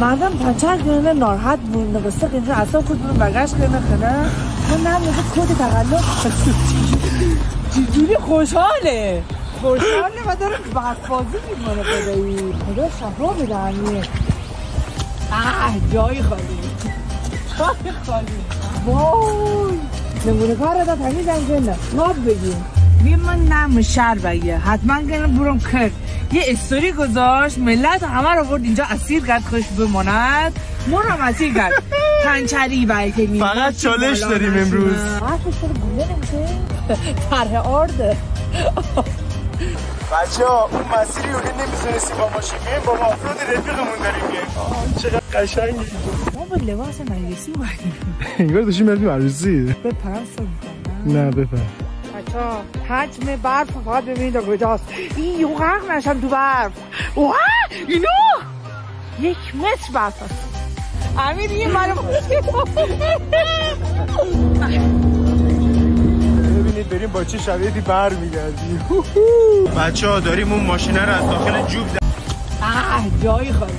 مردم پنچر کنه ناراحت بود نگسته کنه اصلا خود رو بگشت کنه من نمیده کود تقلب چجوری خوشحاله و داره بسبازی میکنه خدایی خدا شفا بدهنیه جای خالی وای نمونه کار دا تمیزن کنه ناب بگیم بیم من نم شهر بگه حتما کنه برم کرد یه استوری گذاشت ملت همه رو برد اینجا اسیر کرد خوش بماند ما رو اسیر کرد پنچری بلکه فقط چالش داریم امروز حرفش رو گونه نمیشه طرح آرده بچه ها اون مسیری رو نمیتونستی با ماشین بیم با افراد رفیقمون داریم بیم چقدر قشنگی ما با لباس مجلسی باید انگار داشتیم بردیم عروسی بپرم سو میکنم نه بپر بچه ها حجم برف فقط ببینید کجاست این یو غرق نشم تو برف اوه اینو 1 متر برف هست امیر یه مرم ببینید بریم با چه شرایطی بر میگردیم بچه ها داریم اون ماشینه رو از داخل جوب جای خالی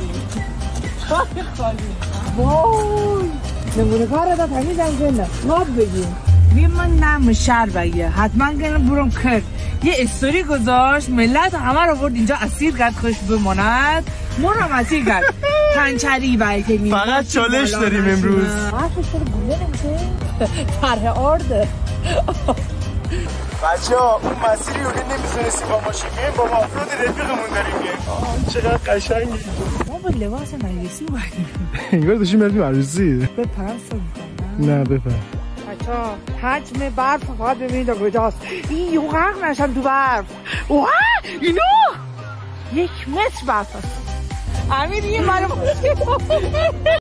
وای نمونه کار دا تمیزن کنه ناب بگیم بیم من نم شهر بگه حتما کنه برم کرد یه استوری گذاشت ملت همه رو برد اینجا اسیر کرد خوش بماند ما رو اسیر کرد پنچری بلکه فقط چالش داریم امروز حرفش رو گونه نمیشه طرح آرده بچه ها اون مسیری رو نمیتونستی با ماشین بیم با افراد رفیقمون داریم بیم چقدر قشنگی ما با لباس مجلسی باید انگار داشتیم بردیم عروسی بپرم سو میکنم نه بپر بچه ها حجم برف فقط ببینید کجاست این یو غرق نشم تو برف اوه اینو 1 متر برف هست امیر یه مرم